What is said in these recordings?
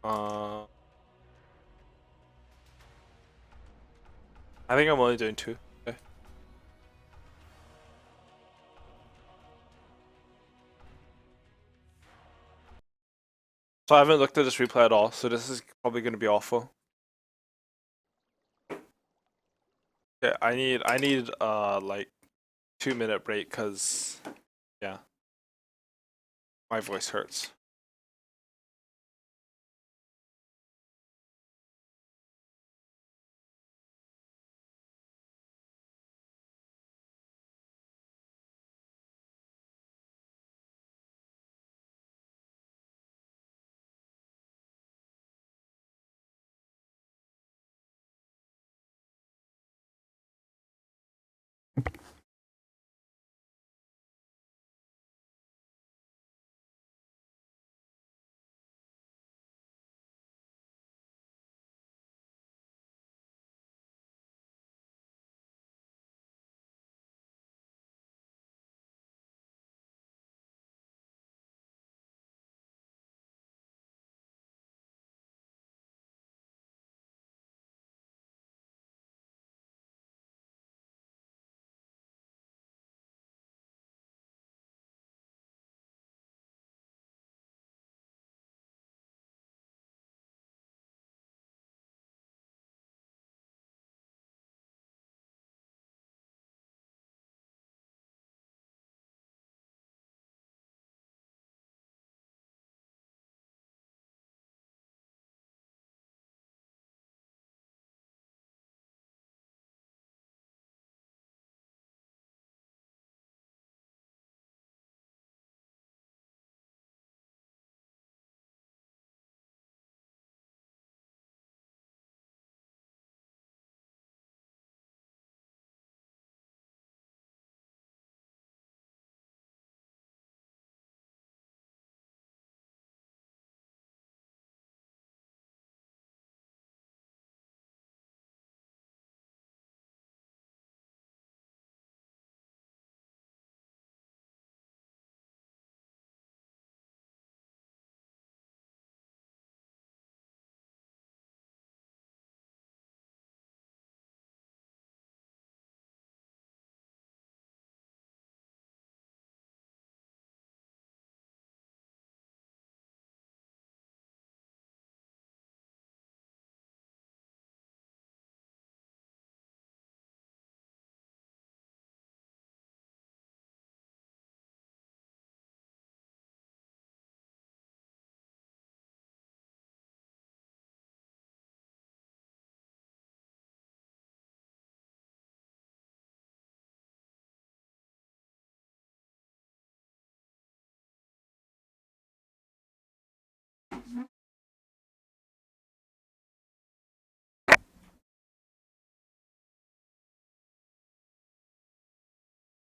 I think I'm only doing 2. Okay. So I haven't looked at this replay at all, so this is probably going to be awful. Yeah, I need like 2-minute break because yeah, my voice hurts.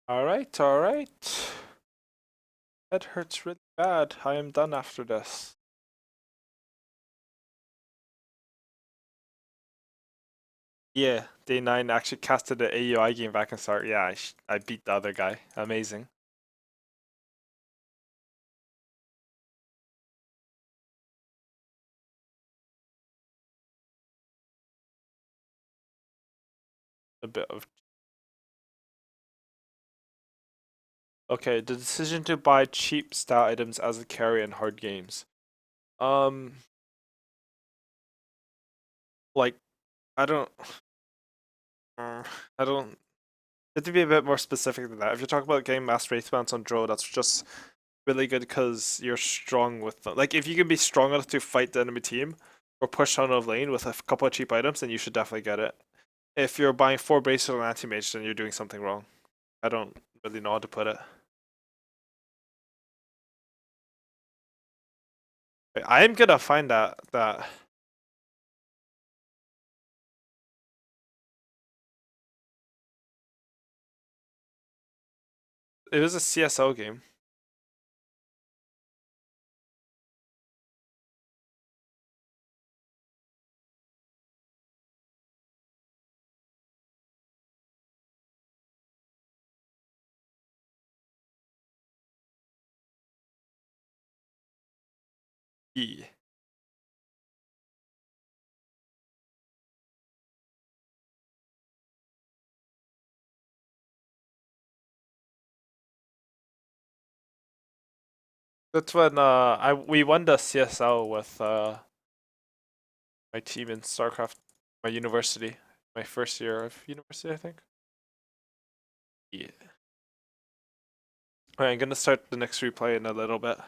All right, all right. That hurts really bad. I am done after this. Yeah, day 9 actually casted the AUI game back and start. Yeah, I beat the other guy. Amazing. A bit of. Okay, the decision to buy cheap stat items as a carry in hard games. Um, like I don't, I don't. It to be a bit more specific than that. If you're talking about getting mass wraith bounce on draw, that's just really good because you're strong with them. Like if you can be strong enough to fight the enemy team or push on of lane with a couple of cheap items, then you should definitely get it. If you're buying 4 bracelet and anti-mage, then you're doing something wrong. I don't really know how to put it. I am gonna find that it was a CSO game. E. That's when we won the CSL with my team in Starcraft, my university, my first year of university, I think. Yeah. Alright, I'm gonna start the next replay in a little bit.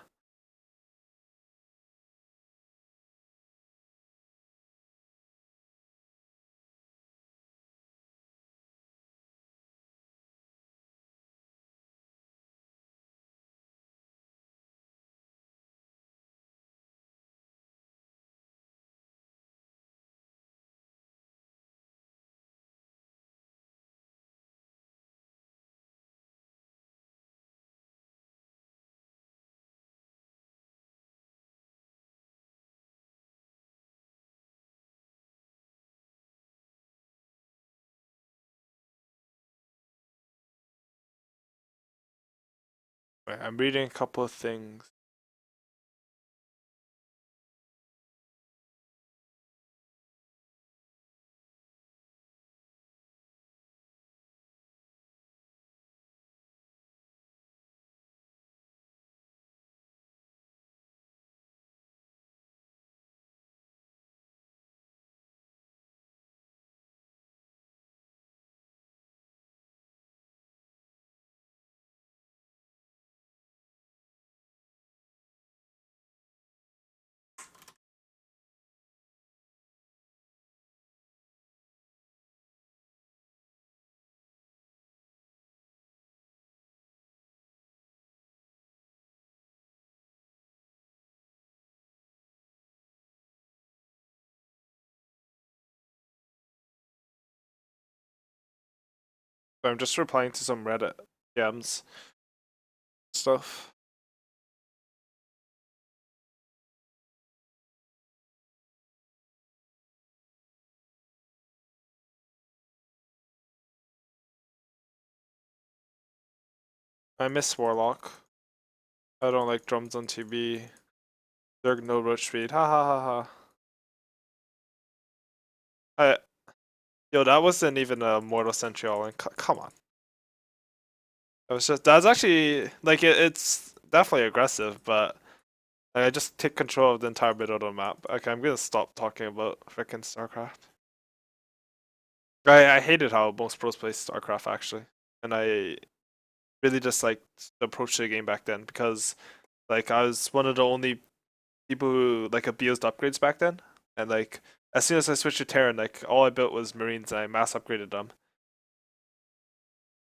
Right, I'm reading a couple of things. So I'm just replying to some Reddit DMs stuff. I miss Warlock. I don't like drums on TB. There's no roach speed. Ha ha ha ha. Yo, that wasn't even a Mortal Sentry all in. Come on. That's actually like it's definitely aggressive, but like, I just take control of the entire middle of the map. Okay, I'm gonna stop talking about freaking StarCraft. I hated how most pros play StarCraft actually, and I really just liked the approach to the game back then because like I was one of the only people who like abused upgrades back then, and like as soon as I switched to Terran, like all I built was Marines and I mass upgraded them.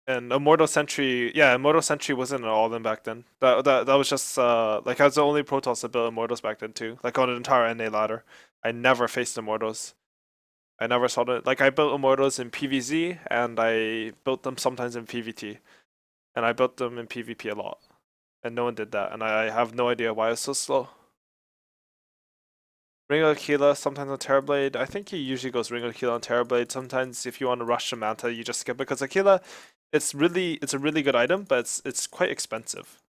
And Immortal Sentry, yeah, Immortal Sentry wasn't an all in back then. That was just like I was the only Protoss that built Immortals back then too. Like on an entire NA ladder, I never faced Immortals. I never saw it. Like I built Immortals in PvZ and I built them sometimes in PvT, and I built them in PvP a lot, and no one did that, and I have no idea why it's so slow. Ring of Aquila sometimes on Terrorblade. I think he usually goes Ring of Aquila on Terrorblade. Sometimes if you want to rush the Manta, you just skip it because Aquila, it's a really good item, but it's quite expensive.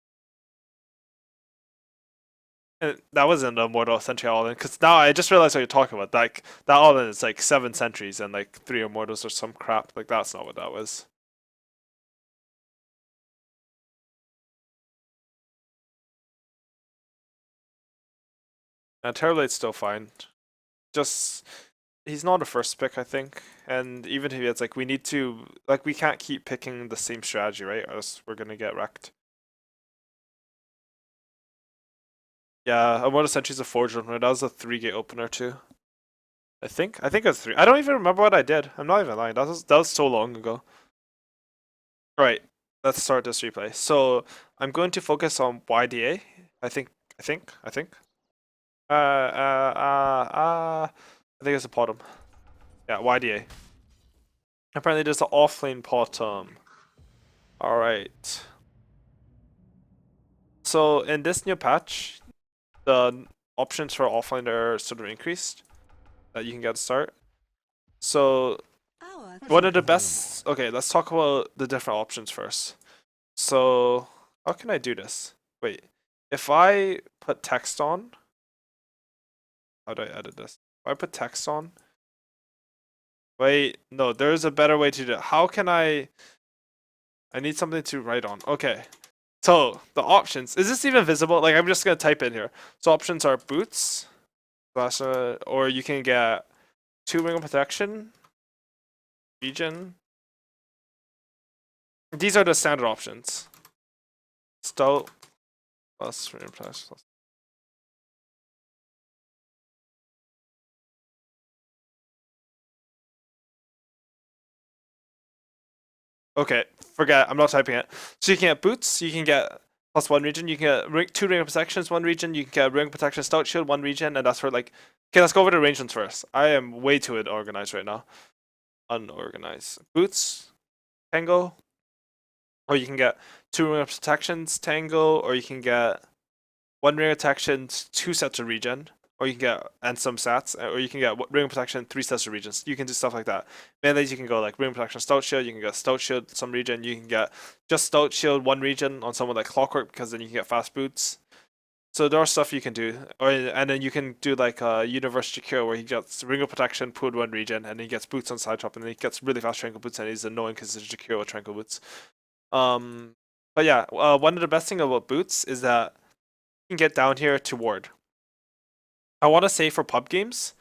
And that wasn't a Mortal Sentry all-in, because now I just realized what you're talking about. Like that all-in is like 7 sentries and like 3 Immortals or some crap. Like that's not what that was. And Terrorblade's still fine. Just he's not a first pick, I think. And even if it's like we need to like we can't keep picking the same strategy, right? Or else we're gonna get wrecked. Yeah, Immortal Sentry's a forge opener. That was a 3-gate opener too. I think it was 3. I don't even remember what I did. I'm not even lying. That was so long ago. Right. Let's start this replay. So I'm going to focus on YDA. I think. I think. I think it's a bottom. Yeah, YDA. Apparently there's an offlane bottom. Alright. So in this new patch, the options for offlane are sort of increased that you can get to start. So one of the best. Okay, let's talk about the different options first. So how can I do this? Wait, if I put text on, how do I edit this? If I put text on, wait, no, there's a better way to do it. How can I need something to write on. Okay, So the options, is this even visible? Like I'm just gonna type in here. So options are boots, or you can get 2 ring of protection, region. These are the standard options. Stout plus ring of protection plus. Okay, forget. I'm not typing it. So you can get boots. You can get +1 region. You can get 2 ring of protections, 1 region. You can get ring of protection, stout shield, 1 region, and that's for like. Okay, let's go over the arrangements first. I am way too unorganized right now. Unorganized. Boots, tango, or you can get 2 ring of protections, tango, or you can get 1 ring of protections, 2 sets of regen, or you can get and some stats, or you can get ring of protection, 3 sets of regions. You can do stuff like that. Melees, you can go like ring of protection, stout shield. You can get stout shield, some regen. You can get just stout shield, 1 region on someone like clockwork because then you can get fast boots. So there are stuff you can do, and then you can do like universe secure where he gets ring of protection, pulled 1 region, and he gets boots on side top, and then he gets really fast tranquil boots, and he's annoying because he's secure with tranquil boots. Um, but yeah, one of the best thing about boots is that you can get down here to ward. I want to say for pub games,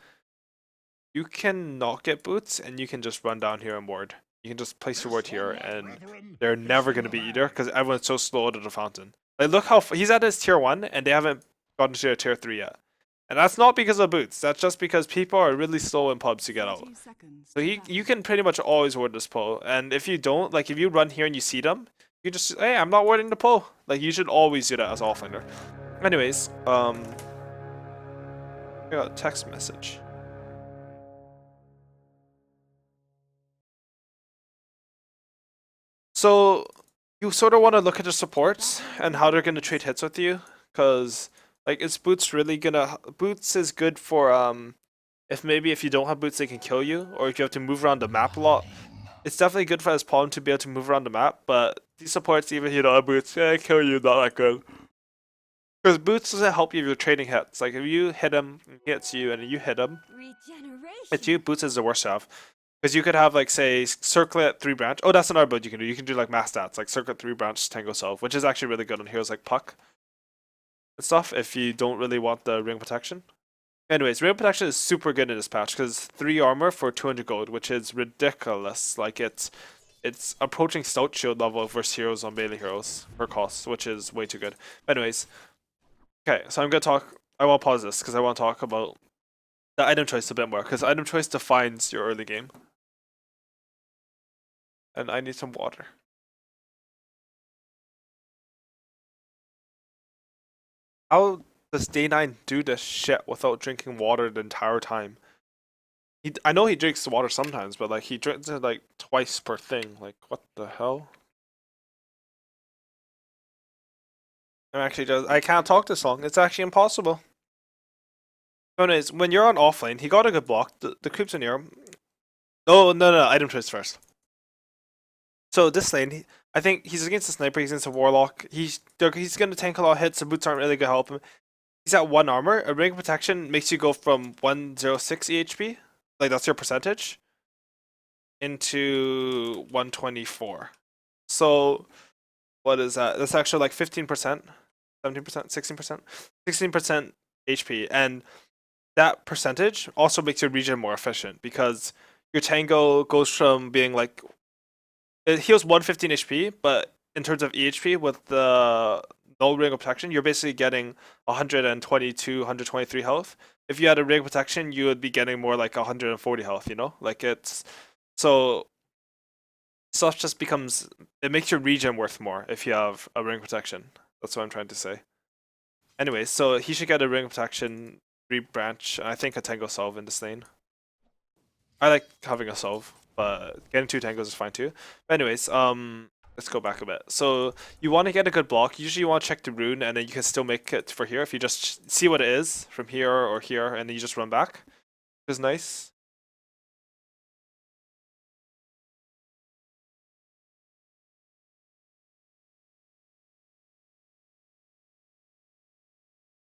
you can not get boots and you can just run down here and ward. You can just place your ward here and they're never going to beat either because everyone's so slow to the fountain. Like look how he's at his tier 1 and they haven't gotten to their tier 3 yet. And that's not because of boots. That's just because people are really slow in pubs to get out. So you can pretty much always ward this pole. And if you don't, like if you run here and you see them, you just hey, I'm not warding the pole. Like you should always do that as offlaner. Anyways, I got a text message. So you sort of want to look at the supports and how they're going to trade hits with you, because like is boots really gonna boots is good for if maybe if you don't have boots they can kill you, or if you have to move around the map a lot. It's definitely good for his pawn to be able to move around the map, but these supports even if you don't have boots, yeah, kill you not that good. Because boots doesn't help you if you're trading hits. Like if you hit him, he hits you, and you hit him, it's you. Boots is the worst to have. Because you could have like say circlet 3 branch. Oh, that's another build you can do. You can do like mass stats, like circlet 3 branch tango solve, which is actually really good on heroes like Puck and stuff. If you don't really want the ring protection. Anyways, ring protection is super good in this patch because 3 armor for 200 gold, which is ridiculous. Like it's approaching stout shield level versus heroes on melee heroes for cost, which is way too good. Anyways, okay, so I'm gonna talk. I want to pause this because I want to talk about the item choice a bit more because item choice defines your early game. And I need some water. How does Day 9 do this shit without drinking water the entire time? I know he drinks water sometimes, but like he drinks it like twice per thing. Like what the hell? I can't talk this long. It's actually impossible. Anyways, when you're on offlane, he got a good block. The creeps are near him. Oh no, item choice first. So this lane, I think he's against a sniper, he's against a warlock. He's gonna tank a lot of hits, the boots aren't really gonna help him. He's at 1 armor. A ring of protection makes you go from 106 EHP, like that's your percentage, into 124. So what is that? That's actually like 15%, 17%, 16%, 16% HP, and that percentage also makes your regen more efficient because your tango goes from being like it heals 115 HP, but in terms of EHP with the no ring of protection, you're basically getting 122, 123 health. If you had a ring of protection, you would be getting more like 140 health, you know? Like it's so stuff just becomes it makes your regen worth more if you have a ring of protection. That's what I'm trying to say. Anyway, so he should get a ring of protection, 3 branch, and I think a tango solve in this lane. I like having a solve, but getting 2 tangos is fine too. But anyways, let's go back a bit. So you want to get a good block. Usually you want to check the rune, and then you can still make it for here if you just see what it is from here or here, and then you just run back. Which is nice.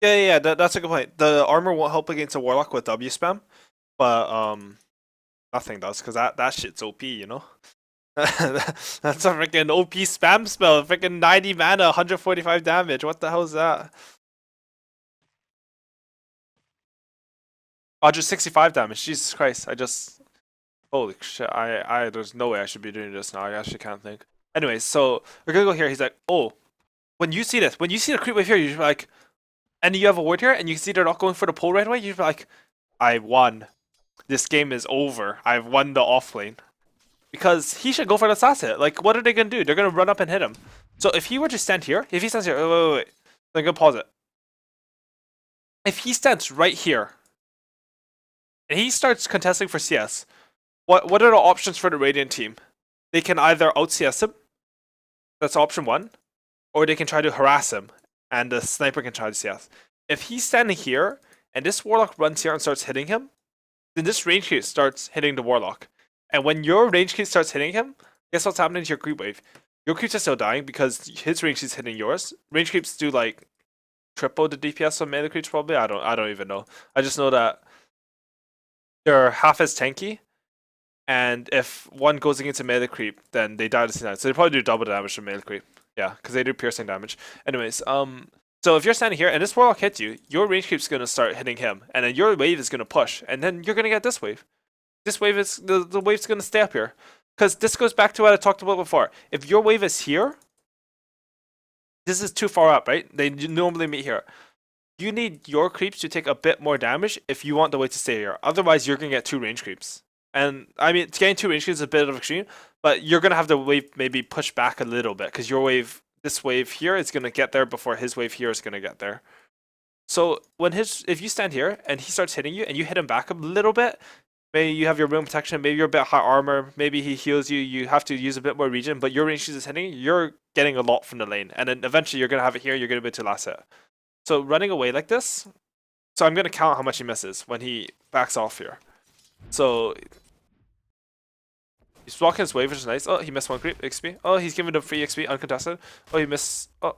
Yeah, that's a good point. The armor won't help against a warlock with W spam, but nothing does because that shit's OP, you know. That's a freaking OP spam spell. Freaking 90 mana, 145 damage. What the hell is that? 165 damage. Jesus Christ. I just. Holy shit. There's no way I should be doing this now. I actually can't think. Anyways, so we're gonna go here. He's like, oh, when you see this, when you see the creep wave here, you're like, and you have a ward here, and you can see they're not going for the pull right away, you're like, I won. This game is over. I've won the offlane. Because he should go for the last hit. Like, what are they gonna do? They're gonna run up and hit him. So if he were to stand here, if he stands here, wait. I'm gonna pause it. If he stands right here, and he starts contesting for CS, what are the options for the Radiant team? They can either out CS him, that's option one, or they can try to harass him, and the sniper can try to CS. If he's standing here, and this Warlock runs here and starts hitting him, then this range creep starts hitting the Warlock. And when your range creep starts hitting him, guess what's happening to your creep wave? Your creeps are still dying because his range is hitting yours. Range creeps do like triple the DPS of melee creeps probably. I don't even know. I just know that they're half as tanky, and if one goes against a melee creep, then they die at the same time. So they probably do double the damage to melee creep. Yeah, because they do piercing damage. Anyways, so if you're standing here and this Warlock hits you, your range creep's gonna start hitting him, and then your wave is gonna push, and then you're gonna get this wave. This wave is the wave's gonna stay up here. Because this goes back to what I talked about before. If your wave is here, this is too far up, right? They normally meet here. You need your creeps to take a bit more damage if you want the wave to stay here. Otherwise, you're going to get two range creeps. And, I mean, getting two range creeps is a bit of extreme, but you're going to have the wave maybe push back a little bit, because your wave, this wave here is going to get there before his wave here is going to get there. So, if you stand here, and he starts hitting you, and you hit him back a little bit, maybe you have your room protection, maybe you're a bit high armor, maybe he heals you, you have to use a bit more regen, but your range is hitting, you're getting a lot from the lane. And then eventually you're going to have it here, you're going to be able to last hit. So running away like this, so I'm going to count how much he misses when he backs off here. So he's blocking his wave, which is nice. Oh, he missed one creep, XP. Oh, he's giving him free XP, uncontested. Oh, he missed, oh.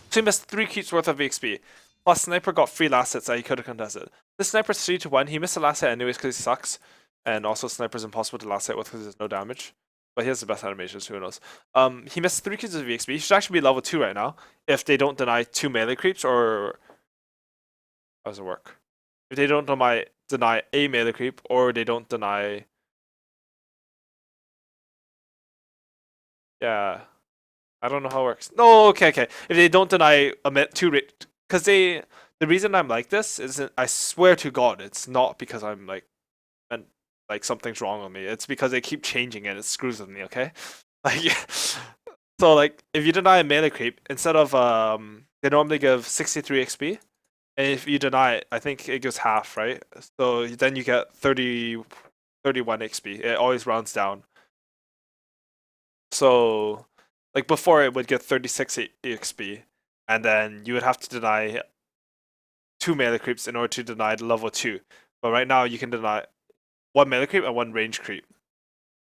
So he missed 3 creeps worth of XP. Plus sniper got 3 last hits that he could have contested. This sniper's 3-1. He missed the last hit anyways because he sucks. And also sniper's impossible to last hit with because there's no damage. But he has the best animations, who knows. He missed 3 creeps of XP. He should actually be level 2 right now. If they don't deny 2 melee creeps, or how does it work? If they don't deny a melee creep, or they don't deny, yeah, I don't know how it works. No, okay. If they don't deny a 2 because the reason I'm like this is, I swear to God, it's not because I'm like, and like something's wrong with me. It's because they keep changing it. It screws with me. Okay, like so like if you deny a melee creep, instead of they normally give 63 XP, and if you deny it, I think it gives half, right? So then you get 31 XP. It always rounds down. So like before it would get 36 XP, and then you would have to deny 2 melee creeps in order to deny the level 2. But right now you can deny 1 melee creep and 1 range creep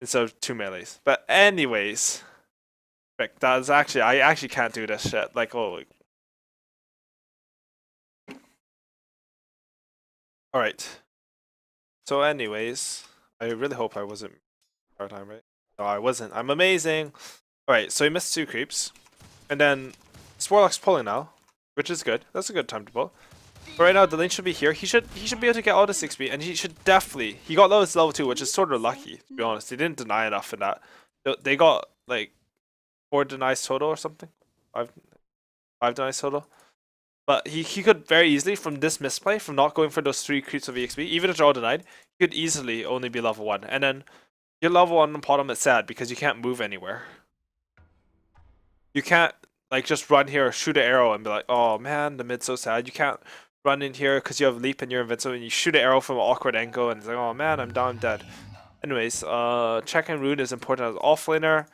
instead of 2 melees. But anyways, Rick, that's actually, I actually can't do this shit. Like, oh. Alright. So anyways, I really hope I wasn't hard time, right? No, I wasn't. I'm amazing. Alright, so he missed 2 creeps. And then Warlock's pulling now, which is good. That's a good time to pull. But right now the lane should be here. He should be able to get all this XP, and he should definitely, he got level 2, which is sort of lucky, to be honest. They didn't deny enough in that. They got like 4 denies total or something. 5 denies total. But he could very easily, from this misplay, from not going for those 3 creeps of EXP, even if they're all denied, he could easily only be level 1. And then your level 1 on bottom is sad because you can't move anywhere. You can't like just run here, shoot an arrow, and be like, oh man, the mid's so sad. You can't run in here because you have leap and you're invincible, and you shoot an arrow from an awkward angle, and it's like, oh man, I'm down, dead. Anyways, checking rune is important as offlaner.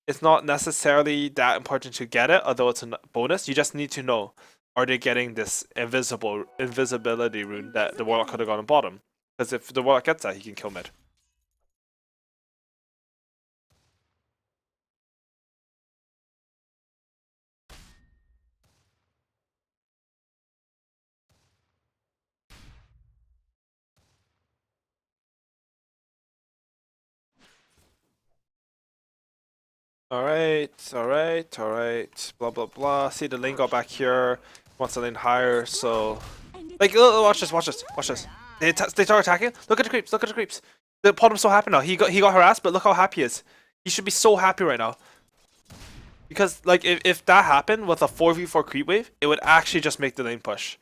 It's not necessarily that important to get it, although it's a bonus. You just need to know, are they getting this invisibility rune that the Warlock could have gone on bottom? Because if the Warlock gets that, he can kill mid. Alright, alright, alright. Blah blah blah. See the lane got back here. Wants the lane higher, so like watch this, watch this, watch this. They start attacking. Look at the creeps, look at the creeps. The Podum's so happy now. He got harassed, but look how happy he is. He should be so happy right now. Because like if that happened with a 4v4 creep wave, it would actually just make the lane push.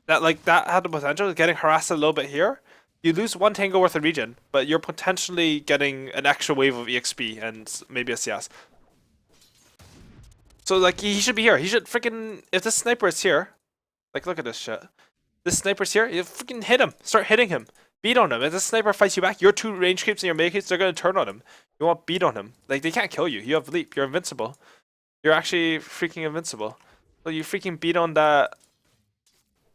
That had the potential of getting harassed a little bit here. You lose one tango worth of regen, but you're potentially getting an extra wave of EXP and maybe a CS. So like he should be here. He should freaking if this sniper is here, like look at this shit. This sniper's here, you freaking hit him. Start hitting him. Beat on him. If this sniper fights you back, your two range creeps and your melee creeps, they're gonna turn on him. You want beat on him. Like they can't kill you. You have leap. You're invincible. You're actually freaking invincible. So you freaking beat on that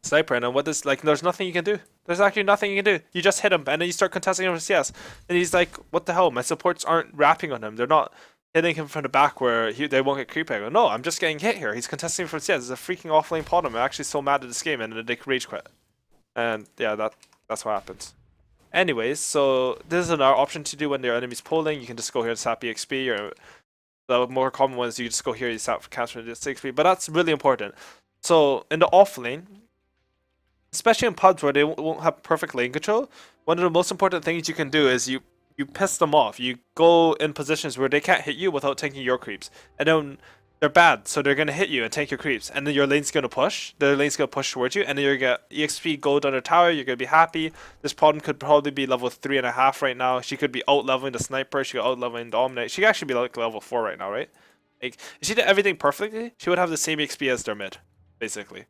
sniper, and then what does like? There's nothing you can do. There's actually nothing you can do. You just hit him, and then you start contesting him with CS, and he's like, "What the hell? My supports aren't rapping on him. They're not hitting him from the back where they won't get creep." I go, "No, I'm just getting hit here. He's contesting from CS. It's a freaking offlane pod. I'm actually so mad at this game, and then they rage quit." And yeah, that's what happens. Anyways, so this is another option to do when their enemy's pulling. You can just go here and sap EXP, or the more common ones you just go here and sap for capture the 6p. But that's really important. So in the off lane, especially in pubs where they won't have perfect lane control, one of the most important things you can do is you piss them off. You go in positions where they can't hit you without taking your creeps, and then they're bad, so they're gonna hit you and take your creeps, and then your lane's gonna push. Their lane's gonna push towards you, and then you're gonna get EXP gold on their tower. You're gonna be happy. This problem could probably be level 3.5 right now. She could be out leveling the sniper. She could out leveling the dominate. She could actually be like level 4 right now, right? Like if she did everything perfectly, she would have the same XP as their mid, basically.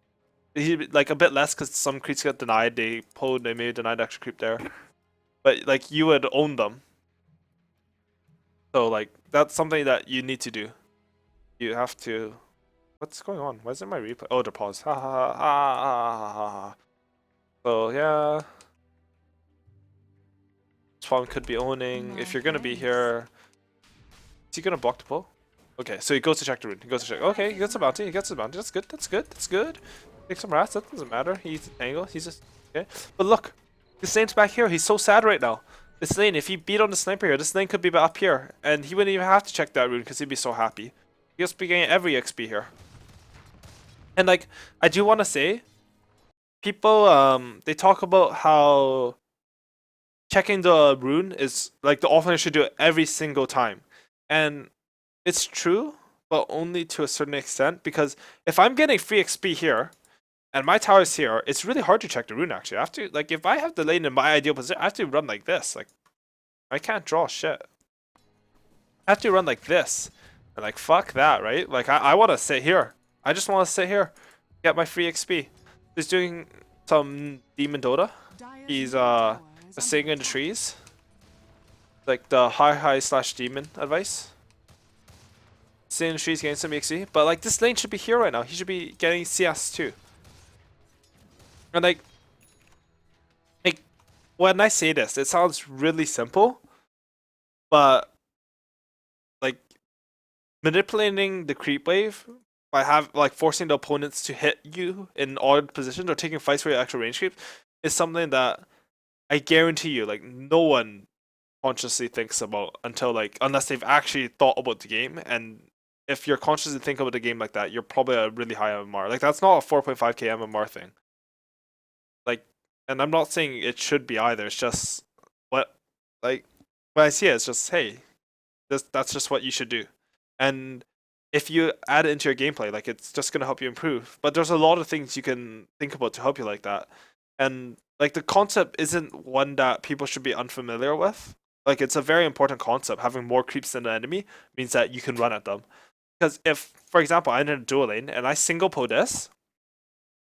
Like a bit less because some creeps get denied. They pulled. They may denied extra creep there, but like you would own them. So like that's something that you need to do. You have to. What's going on? Why isn't my replay? Oh, the pause. Ha ha ha ha ha ha ha. So yeah, Spawn could be owning. If you're gonna be here, is he gonna block the pull? Okay, so he goes to check the rune. He goes to check. Okay, he gets a bounty. He gets a bounty. That's good. That's good. That's good. Take some rats. That doesn't matter. He eats a tangle. He's just okay. But look, this lane's back here. He's so sad right now. This lane, if he beat on the sniper here, this lane could be up here, and he wouldn't even have to check that rune because he'd be so happy. He'll be getting every XP here. And like, I do want to say, people they talk about how checking the rune is like the offlaner should do it every single time, and it's true, but only to a certain extent. Because if I'm getting free XP here, and my tower's here, it's really hard to check the rune. Actually, I have to like if I have the lane in my ideal position, I have to run like this. Like, I can't draw shit. I have to run like this, and like fuck that, right? Like I want to sit here. I just want to sit here, get my free XP. He's doing some demon Dota. He's sitting in the trees, like the high slash demon advice. Sitting in the trees getting some XP, but like this lane should be here right now. He should be getting CS too. And like when I say this, it sounds really simple, but like manipulating the creep wave by forcing the opponents to hit you in odd positions or taking fights for your actual range creep is something that I guarantee you, like no one consciously thinks about unless they've actually thought about the game. And if you're consciously thinking about the game like that, you're probably a really high MMR. Like that's not a 4.5k MMR thing. Like, and I'm not saying it should be either. It's just what when I see it, it's just hey, that's just what you should do. And if you add it into your gameplay, like it's just gonna help you improve. But there's a lot of things you can think about to help you like that. And like the concept isn't one that people should be unfamiliar with. Like it's a very important concept. Having more creeps than the enemy means that you can run at them. Because if, for example, I'm in a dual lane and I single pull this,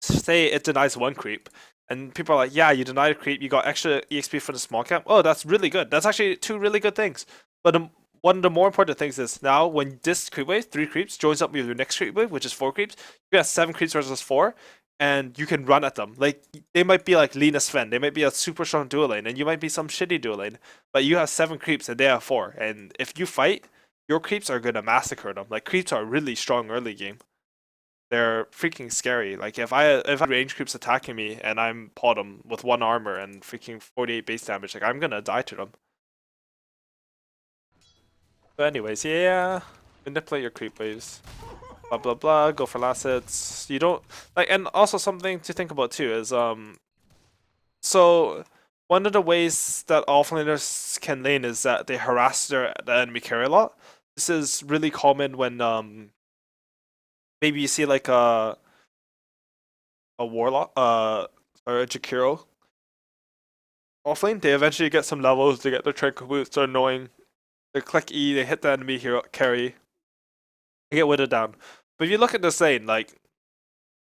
say it denies one creep, and people are like, yeah, you denied a creep, you got extra EXP for the small camp. Oh, that's really good. That's actually two really good things. But one of the more important things is now when this creep wave, 3 creeps, joins up with your next creep wave, which is 4 creeps, you have 7 creeps versus 4, and you can run at them. Like, they might be like Lina Sven, they might be a super strong dual lane, and you might be some shitty dual lane, but you have 7 creeps and they have 4. And if you fight, your creeps are gonna massacre them. Like, creeps are really strong early game. They're freaking scary. Like if I range creeps attacking me and I'm pod them with 1 armor and freaking 48 base damage, like I'm gonna die to them. But anyways, yeah, manipulate your creep waves. Blah blah blah. Go for last hits. You don't like, and also something to think about too is so one of the ways that offlaners can lane is that they harass the enemy carry a lot. This is really common when maybe you see like a warlock or a Jakiro offlane. They eventually get some levels. They get their trick boots. They're annoying. They click E. They hit the enemy hero carry. They get withered down. But if you look at this lane, like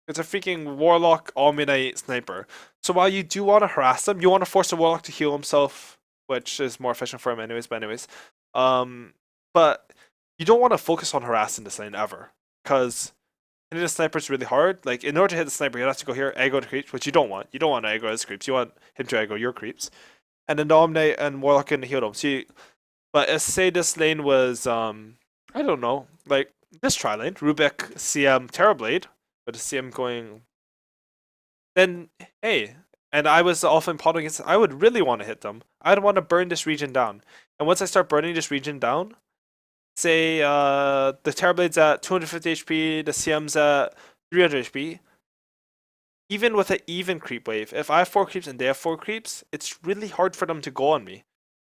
it's a freaking warlock omni sniper. So while you do want to harass them, you want to force the warlock to heal himself, which is more efficient for him anyways. But anyways, um, but you don't want to focus on harassing this lane ever, because hitting the sniper is really hard. Like in order to hit the sniper, you have to go here, aggro the creeps, which you don't want. You don't want to aggro his creeps. You want him to aggro your creeps, and then dominate and warlock can heal them. So, but say this lane was I don't know, like this tri lane, Rubik CM Terrorblade, but to see him going, then hey, and I was often plotting against, I would really want to hit them. I'd want to burn this region down. And once I start burning this region down, say the Terrorblade's at 250 HP, the CM's at 300 HP, even with an even creep wave, if I have 4 creeps and they have 4 creeps, it's really hard for them to go on me.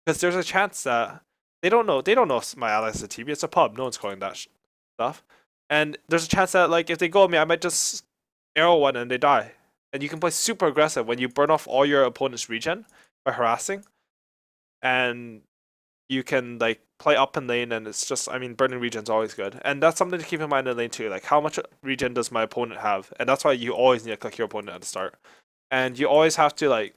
Because there's a chance that they don't know my allies is a TB, it's a pub, no one's calling that stuff. And there's a chance that like if they go on me, I might just arrow one and they die. And you can play super aggressive when you burn off all your opponent's regen by harassing. And you can like play up in lane, and it's just, I mean, burning regen's always good. And that's something to keep in mind in lane too. Like how much regen does my opponent have? And that's why you always need to click your opponent at the start. And you always have to like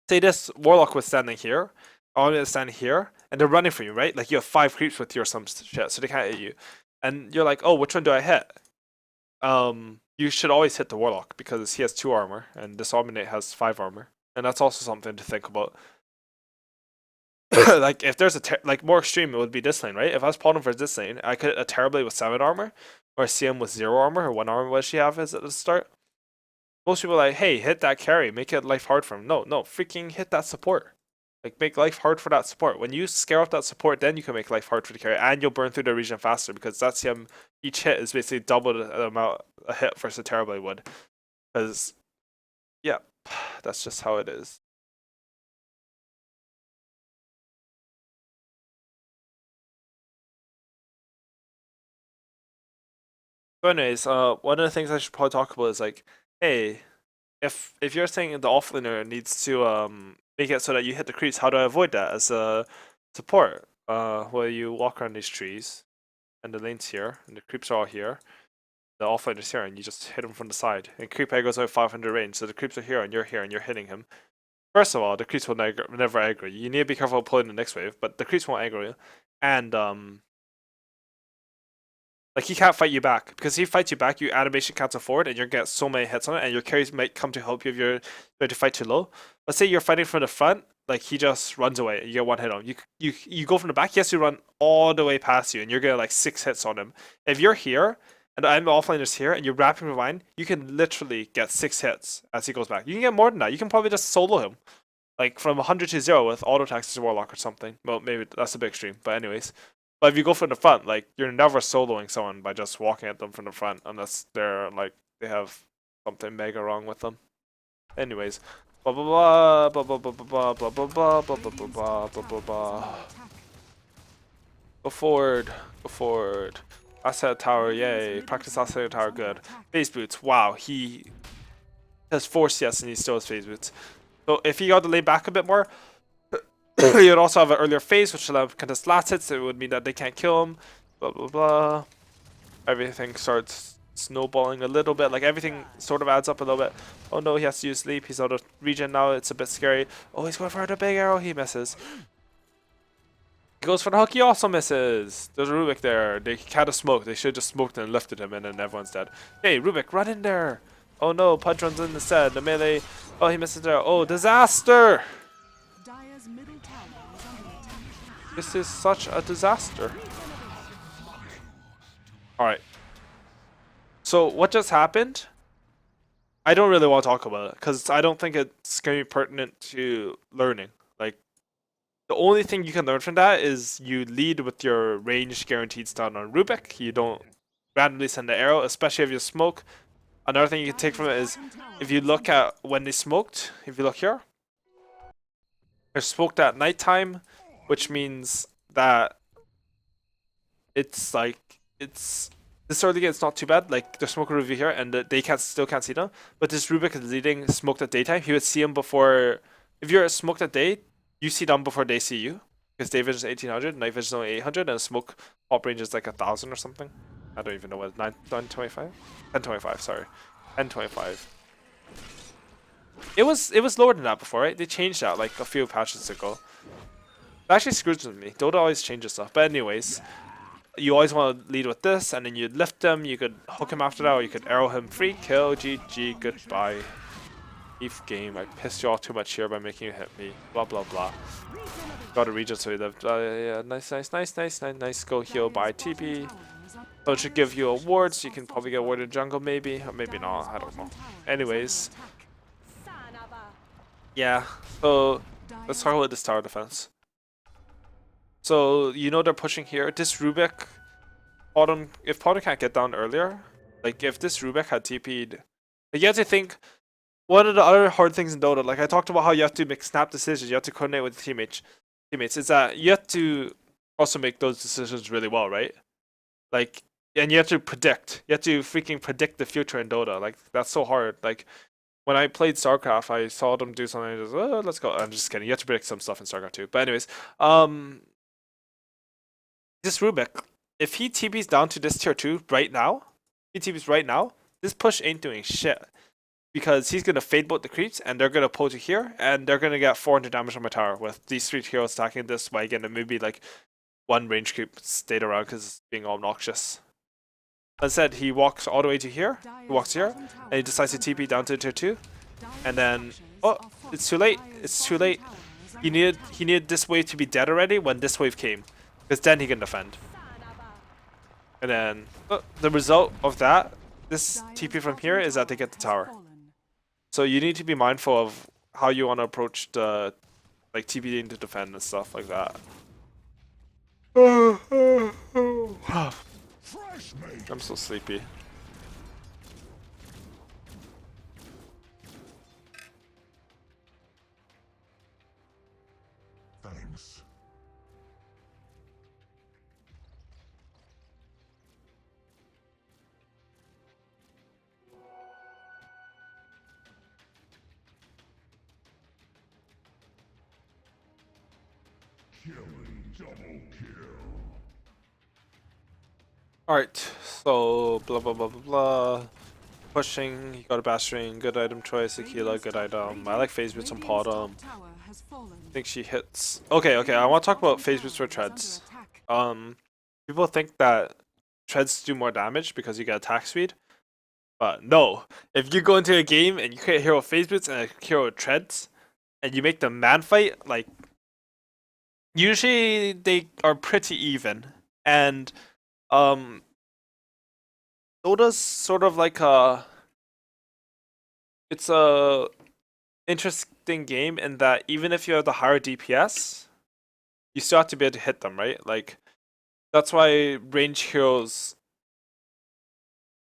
say this warlock was standing here, Army is standing here, and they're running for you, right? Like you have 5 creeps with you or some shit, so they can't hit you. And you're like, oh, which one do I hit? You should always hit the warlock because he has 2 armor, and this Omninate has 5 armor, and that's also something to think about. Like if there's a like more extreme, it would be this lane, right? If I was plotting for this lane, I could hit a Terrorblade with 7 armor, or a CM with 0 armor, or 1 armor. What does she have at the start? Most people are like, hey, hit that carry, make it life hard for him. No, freaking hit that support. Like make life hard for that support. When you scare off that support, then you can make life hard for the carry, and you'll burn through the region faster because that CM each hit is basically double the amount a hit versus a Terrorblade would. Because yeah, that's just how it is. So anyways, one of the things I should probably talk about is like, hey, if you're saying the offlaner needs to make it so that you hit the creeps, how do I avoid that as a support? Well, you walk around these trees, and the lane's here, and the creeps are all here. The offlaner's here, and you just hit him from the side. And creep goes out 500 range, so the creeps are here, and you're hitting him. First of all, the creeps will never aggro you. You need to be careful pulling the next wave, but the creeps won't aggro you. And like he can't fight you back because if he fights you back, you animation cancel forward, and you're gonna get so many hits on it, and your carries might come to help you if you're ready to fight too low. Let's say you're fighting from the front, like he just runs away, you get 1 hit on him. You go from the back, he has to run all the way past you, and you're getting like 6 hits on him. If you're here and I'm the offlaner's here, and you're wrapping rewind, you can literally get 6 hits as he goes back. You can get more than that. You can probably just solo him, like from 100 to 0 with auto attacks as a warlock or something. Well, maybe that's a big extreme, but anyways. But if you go from the front, like you're never soloing someone by just walking at them from the front unless they're like they have something mega wrong with them. Anyways, blah blah blah blah blah blah blah blah blah blah blah blah blah blah blah blah. Go forward, go forward. Asset tower, yay! Practice asset tower, good. Phase boots, wow. He has 4 CS and he still has phase boots. So if he got to lay back a bit more, you'd also have an earlier phase, which allows contest last hits. So it would mean that they can't kill him. Blah blah blah. Everything starts snowballing a little bit. Like everything sort of adds up a little bit. Oh no, he has to use sleep. He's out of regen now. It's a bit scary. Oh, he's going for the big arrow. He misses. He goes for the hook. He also misses. There's a Rubik there. They can't have smoked. They should have just smoked and lifted him, and then everyone's dead. Hey, Rubik, run in there. Oh no, Punch runs in instead. The melee. Oh, he misses there. Oh, disaster. This is such a disaster. Alright. So what just happened? I don't really want to talk about it because I don't think it's going to be pertinent to learning. Like, The only thing you can learn from that is you lead with your range guaranteed stun on Rubik. You don't randomly send the arrow, especially if you smoke. Another thing you can take from it is if you look at when they smoked, if you look here, they're smoked at nighttime, which means that it's like it's this early game. It's not too bad. Like there's smoke review here, and they still can't see them. But this Rubik is leading smoked at daytime. He would see him before. If you're smoked at day, you see them before they see you. Because day vision is 1800, night vision is only 800, and smoke pop range is like 1000 or something. I don't even know what 925, 1025. Sorry, 1025. It was lower than that before, right? They changed that like a few patches ago. It actually screws with me. Dota always changes stuff. But anyways, you always want to lead with this, and then you'd lift him, you could hook him after that, or you could arrow him. Free kill, GG, goodbye. Eve game, I pissed you off too much here by making you hit me. Blah blah blah. Got a region so he lived. Yeah, nice. Go heal by TP. So it should give you awards. You can probably get awarded jungle maybe, or maybe not. I don't know. Anyways, yeah. So let's talk about this tower defense. So you know they're pushing here. This Rubik, Autumn. If Autumn can't get down earlier, like if this Rubik had TP'd, like you have to think. One of the other hard things in Dota, like I talked about how you have to make snap decisions, you have to coordinate with teammates, is that you have to also make those decisions really well, right? Like, and you have to predict. You have to freaking predict the future in Dota. Like that's so hard. Like when I played Starcraft, I saw them do something. And just, oh, let's go. I'm just kidding. You have to predict some stuff in Starcraft too. But anyways, this Rubik, if he TP's down to this tier 2 right now, he TP's right now, this push ain't doing shit. Because he's gonna fade both the creeps, and they're gonna pull to here, and they're gonna get 400 damage on my tower with these 3 heroes stacking this wagon, and maybe like one range creep stayed around because it's being obnoxious. Instead, he walks all the way to here, he walks here, and he decides to TP down to tier 2, and then oh, it's too late. It's too late. He needed this wave to be dead already when this wave came, because then he can defend. And then the result of that, this TP from here is that they get the tower. So you need to be mindful of how you want to approach the like TPing to defend and stuff like that. I'm so sleepy. Thanks. Killing double kill. Alright, so blah blah blah blah blah. Pushing, you got a bash ring, good item choice, Aquila, good item. I like phase boots on Potom. I think she hits. Okay, I want to talk about phase boots for treads. People think that treads do more damage because you get attack speed. But no. If you go into a game and you create a hero with phase boots and a hero with treads, and you make them man fight, like usually they are pretty even. And Dota's sort of like it's a interesting game in that even if you have the higher DPS, you still have to be able to hit them, right? Like that's why range heroes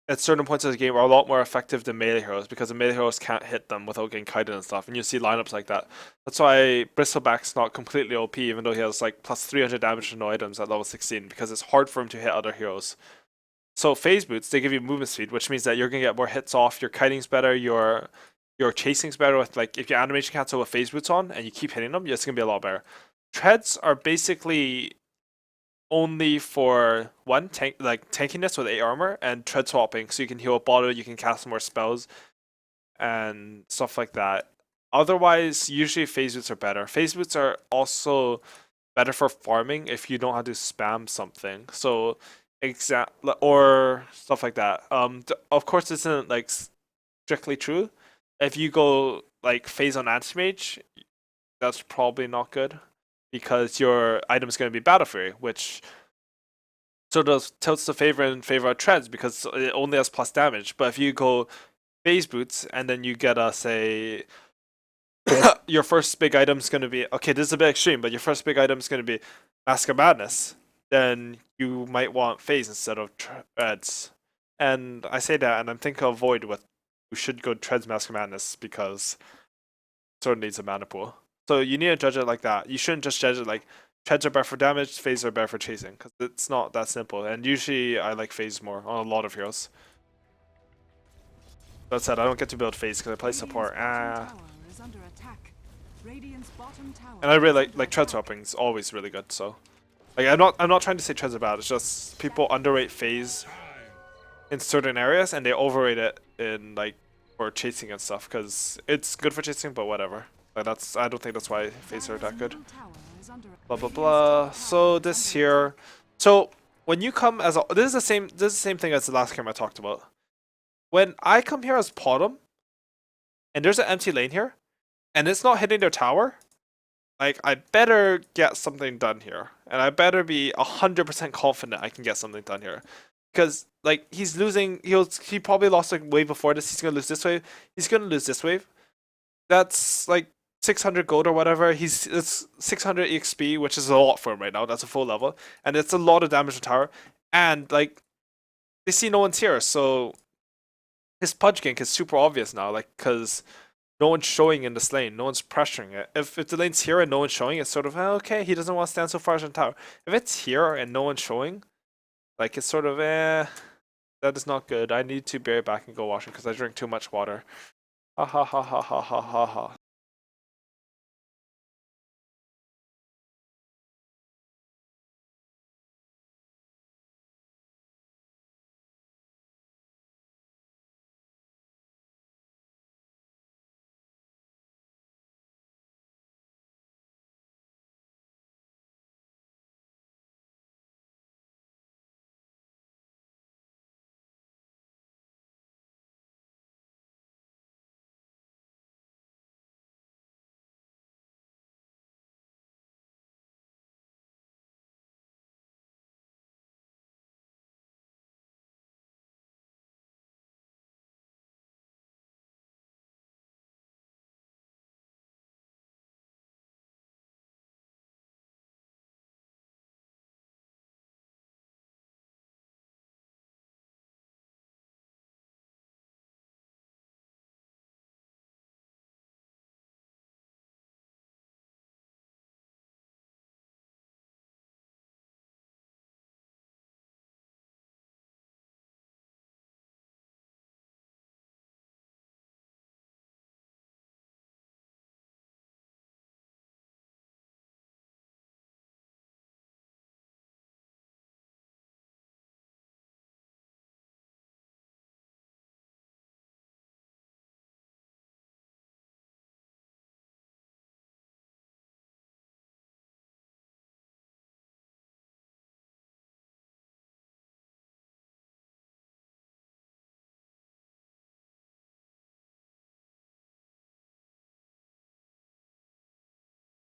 at certain points of the game are a lot more effective than melee heroes, because the melee heroes can't hit them without getting kited and stuff, and you see lineups like that. That's why Bristleback's not completely OP, even though he has like plus 300 damage to no items at level 16, because it's hard for him to hit other heroes. So phase boots, they give you movement speed, which means that you're gonna get more hits off, your kiting's better, your chasing's better with like if you animation cancel with phase boots on and you keep hitting them, it's gonna be a lot better. Treads are basically only for one tankiness with 8 armor and tread swapping, so you can heal a bottle, you can cast more spells and stuff like that. Otherwise, usually phase boots are better. Phase boots are also better for farming if you don't have to spam something. So or stuff like that. Of course, this isn't like strictly true. If you go like phase on anti-mage, that's probably not good, because your item's going to be Battle Fury, which sort of tilts the favor in favor of treads because it only has plus damage. But if you go phase boots and then you get a say your first big item's gonna be okay. This is a bit extreme, but your first big item's gonna be Mask of Madness. Then you might want Phase instead of Treads. And I say that, and I'm thinking of Void with we should go Treads Mask of Madness because Sword needs a mana pool. So you need to judge it like that. You shouldn't just judge it like Treads are better for damage, Phase are better for chasing, because it's not that simple. And usually I like Phase more on a lot of heroes. That said, I don't get to build Phase because I play support. And I really like Tread swapping is always really good. So like I'm not trying to say Treads are bad. It's just people underrate Phase in certain areas and they overrate it in like for chasing and stuff because it's good for chasing, but whatever. Like I don't think that's why Phase are that good. Blah blah blah. So this here, so when you come as a this is the same thing as the last game I talked about. When I come here as Potom, and there's an empty lane here, and it's not hitting their tower, like I better get something done here, and I better be 100% confident I can get something done here, because like he's losing, he probably lost a wave before this. He's gonna lose this wave. He's gonna lose this wave. That's like 600 gold or whatever. It's 600 exp, which is a lot for him right now. That's a full level, and it's a lot of damage to tower. And like they see no one's here, so his pudge gank is super obvious now, like because no one's showing in this lane, no one's pressuring it. If the lane's here and no one's showing, it's sort of okay. He doesn't want to stand so far as in tower. If it's here and no one's showing, like it's sort of that is not good. I need to be right back and go washing because I drink too much water. Ha ha ha ha ha ha ha ha.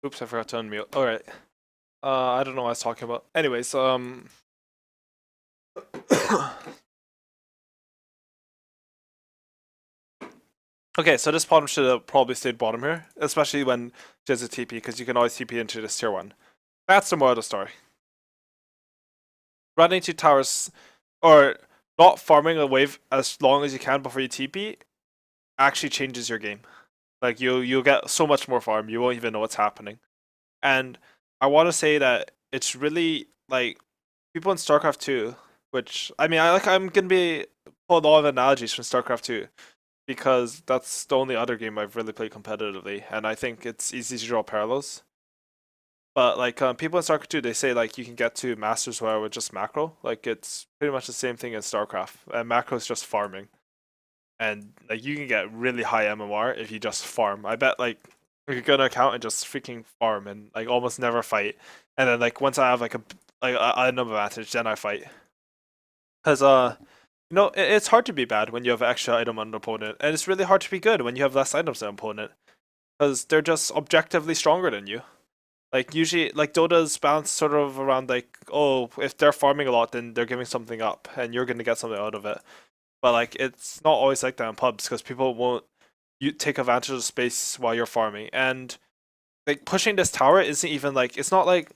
Oops, I forgot to unmute. All right. I don't know what I was talking about. Anyways, okay, so this bottom should have probably stayed bottom here, especially when there's a TP, because you can always TP into this tier 1. That's the moral of the story. Running two towers, or not farming a wave as long as you can before you TP, actually changes your game. Like, you'll get so much more farm, you won't even know what's happening. And I want to say that it's really, like, people in StarCraft 2, which, I mean, I'm going to be pull a lot of analogies from StarCraft 2, because that's the only other game I've really played competitively, and I think it's easy to draw parallels. But like people in StarCraft 2, they say like you can get to Masters where with just macro. Like it's pretty much the same thing as StarCraft. And macro is just farming, and like you can get really high MMR if you just farm. I bet like you could go to an account and just freaking farm and like almost never fight. And then like once I have like a number advantage, then I fight. Cause you know it's hard to be bad when you have extra item on an opponent, and it's really hard to be good when you have less items on an opponent. Cause they're just objectively stronger than you. Like usually, like Dota's balance sort of around like, oh, if they're farming a lot, then they're giving something up, and you're gonna get something out of it. But like, it's not always like that in pubs because people won't you take advantage of space while you're farming. And like pushing this tower isn't even like, it's not like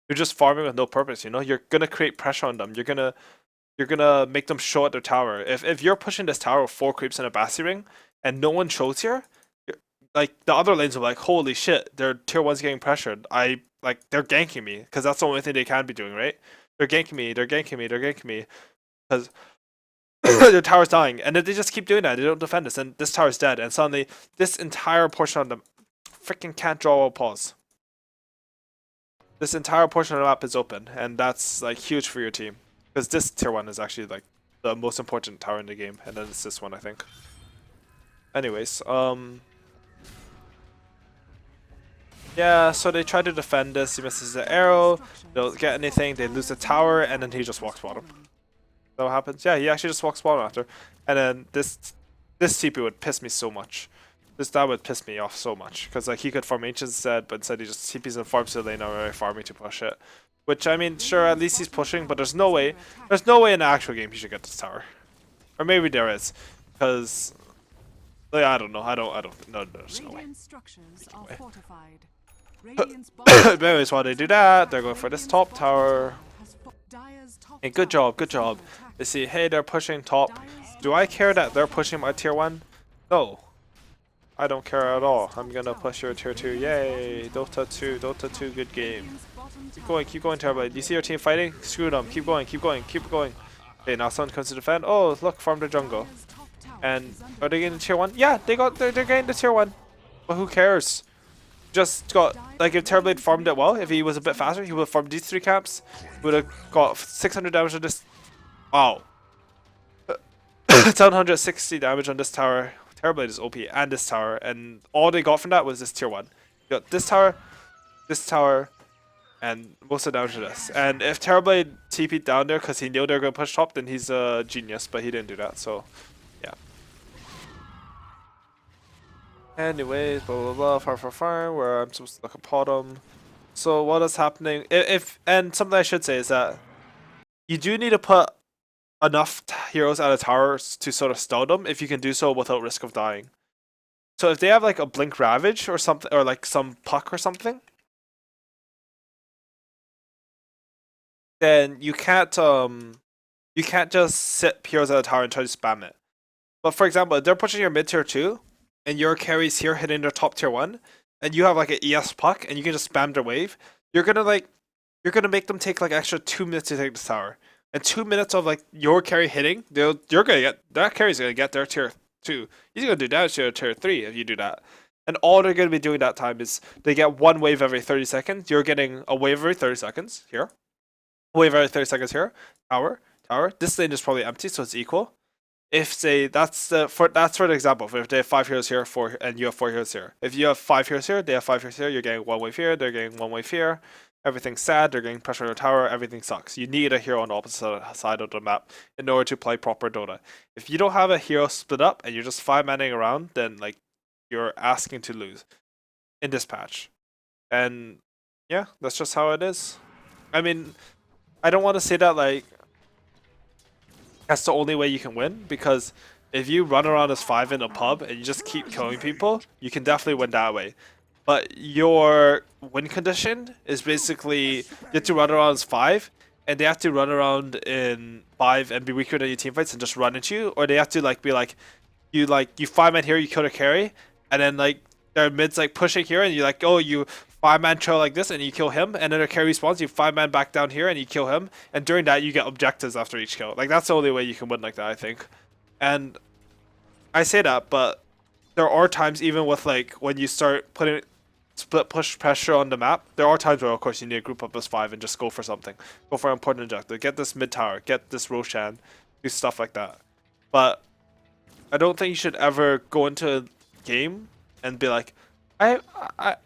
you're just farming with no purpose, you know? You're gonna create pressure on them. You're gonna make them show at their tower. If you're pushing this tower with 4 creeps and a Bassi ring and no one shows here, like the other lanes are like, holy shit, their tier 1's getting pressured. They're ganking me, because that's the only thing they can be doing, right? They're ganking me, they're ganking me, they're ganking me, because their tower's dying. And if they just keep doing that, they don't defend this, and this tower's dead, and suddenly this entire portion of them freaking can't draw a pause. This entire portion of the map is open, and that's like huge for your team. Because this tier 1 is actually like the most important tower in the game, and then it's this one, I think. Anyways, yeah, so they try to defend this. He misses the arrow, they don't get anything, they lose the tower, and then he just walks bottom. That what happens? Yeah, he actually just walks bottom after. And then this TP would piss me so much. That would piss me off so much. Because like he could farm ancients instead, but instead he just TPs and farms to the lane or farming to push it. Which, I mean, sure, at least he's pushing, but there's no way in the actual game he should get this tower. Or maybe there is. Because, like, I don't know, no, there's no way. But anyways, while they do that, they're going for this top tower. Hey, good job, good job. They see, hey, they're pushing top. Do I care that they're pushing my tier 1? No. I don't care at all. I'm gonna push your tier 2. Yay! Dota 2, good game. Keep going, Terrorblade. You see your team fighting? Screw them. Keep going. Okay, now someone comes to defend. Oh, look, farm the jungle. And are they getting tier 1? Yeah, they're getting the tier 1. But who cares? Just got, like, if Terrorblade farmed it well, if he was a bit faster, he would have farmed these 3 camps. Would have got 600 damage on this. Wow. 760 damage on this tower. Terrorblade is OP, and this tower, and all they got from that was this tier 1. You got this tower, and most of the damage to this. And if Terrorblade TP'd down there because he knew they were going to push top, then he's a genius, but he didn't do that, so yeah. Anyways, blah blah blah, farm, where I'm supposed to look at bottom. So what is happening? And something I should say is that you do need to put enough heroes out of towers to sort of stun them if you can do so without risk of dying. So if they have like a Blink Ravage or something, or like some Puck or something, then you can't just sit heroes out of tower and try to spam it. But for example, if they're pushing your mid tier 2 and your carries here hitting their top tier 1, and you have like an ES Puck and you can just spam their wave, you're gonna make them take like extra 2 minutes to take this tower. And 2 minutes of like your carry hitting, you're gonna get that carry's gonna get their tier 2. He's gonna do damage to your tier 3 if you do that. And all they're gonna be doing that time is they get 1 wave every 30 seconds. You're getting a wave every 30 seconds here. Wave every 30 seconds here. Tower. This lane is probably empty, so it's equal. If say that's for the example. If they have 5 heroes here, 4, and you have 4 heroes here. If you have 5 heroes here, they have 5 heroes here. You're getting 1 wave here. They're getting 1 wave here. Everything's sad, they're getting pressure on your tower, everything sucks. You need a hero on the opposite side of the map in order to play proper Dota. If you don't have a hero split up and you're just 5-manning around, then like you're asking to lose in this patch. And yeah, that's just how it is. I mean, I don't want to say that like that's the only way you can win, because if you run around as 5 in a pub and you just keep killing people, you can definitely win that way. But your win condition is basically you have to run around as 5, and they have to run around in 5 and be weaker than your teammates and just run into you, or they have to like be like you 5-man here, you kill the carry, and then like their mid's like pushing here, and you like, oh, you 5-man trail like this and you kill him, and then their carry spawns, you 5-man back down here and you kill him, and during that you get objectives after each kill. Like that's the only way you can win like that, I think. And I say that, but there are times even with like when you start putting split push pressure on the map, there are times where of course you need to group up as 5 and just go for something. Go for an important objective. Get this mid tower, get this Roshan, do stuff like that. But I don't think you should ever go into a game and be like, I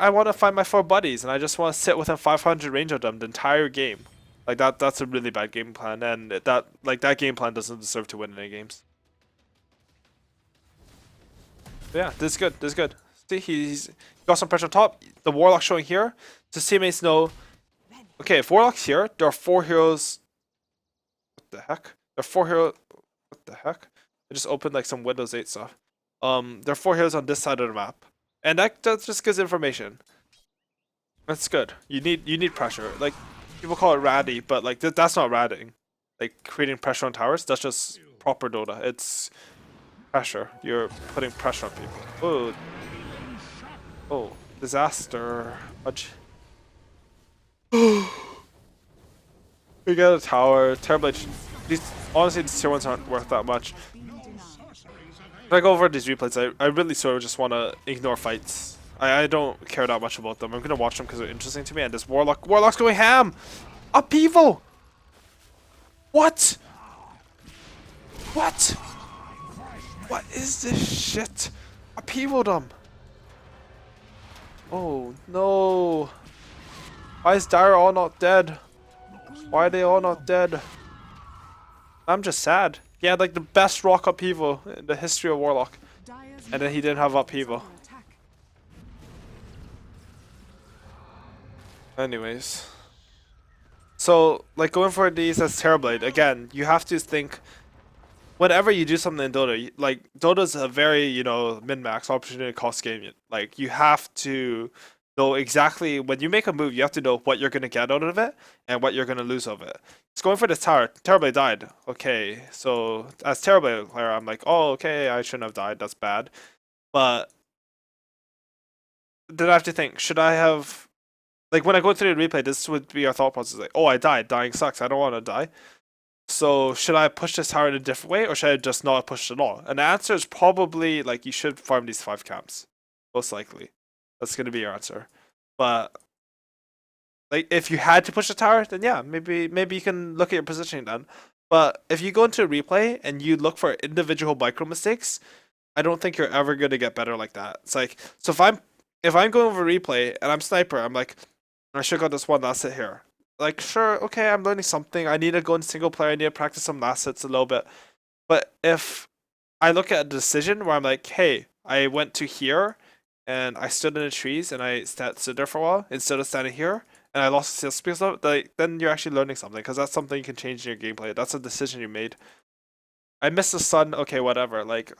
want to find my 4 buddies and I just want to sit within 500 range of them the entire game. Like that's a really bad game plan, and that game plan doesn't deserve to win any games. But yeah, this is good. See, he's got some pressure on top. The Warlock showing here. So teammates know, okay, if Warlock's here, there are 4 heroes. What the heck? There are 4 heroes. What the heck? I just opened like some Windows 8 stuff. There are 4 heroes on this side of the map, and that just gives information. That's good. You need pressure. Like people call it ratty, but like that's not ratting. Like creating pressure on towers. That's just proper Dota. It's pressure. You're putting pressure on people. Oh, oh, disaster. Fudge. We got a tower. Terribly. These honestly, these tier ones aren't worth that much. When I go over these replays, I really sort of just want to ignore fights. I don't care that much about them. I'm gonna watch them because they're interesting to me. And this Warlock's going ham. Upheaval. What? What? What is this shit? Upheaval them. Oh no. Why is Dire all not dead? Why are they all not dead? I'm just sad. He had like the best rock upheaval in the history of Warlock. And then he didn't have upheaval. Anyways. So, like going for these as Terrorblade, again, you have to think whenever you do something in Dota, like Dota's a very, min-max opportunity cost game. Like you have to know exactly when you make a move, you have to know what you're gonna get out of it and what you're gonna lose of it. It's going for this tower. Terrorblade died. Okay, so as Terrorblade player, I'm like, oh, okay, I shouldn't have died. That's bad. But then I have to think, should I have, like when I go through the replay, this would be our thought process. Like, oh, I died. Dying sucks. I don't want to die. So should I push this tower in a different way, or should I just not push at all? And the answer is probably like you should farm these 5 camps, most likely. That's gonna be your answer. But like if you had to push the tower, then yeah, maybe you can look at your positioning then. But if you go into a replay and you look for individual micro mistakes, I don't think you're ever gonna get better like that. It's like, so if I'm going over replay and I'm sniper, I'm like, I should have got this one last hit here. Like, sure, okay, I'm learning something. I need to go in single player. I need to practice some last hits a little bit. But if I look at a decision where I'm like, hey, I went to here and I stood in the trees and I stood there for a while instead of standing here and I lost skill speed, like, then you're actually learning something because that's something you can change in your gameplay. That's a decision you made. I missed the sun. Okay, whatever. Like,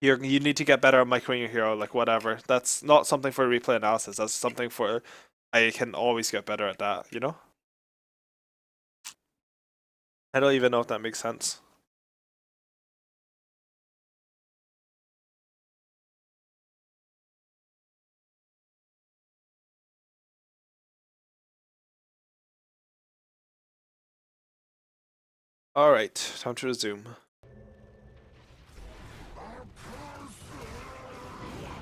you need to get better at microing your hero. Like, whatever. That's not something for replay analysis. That's something for I can always get better at that. I don't even know if that makes sense. Alright, time to resume.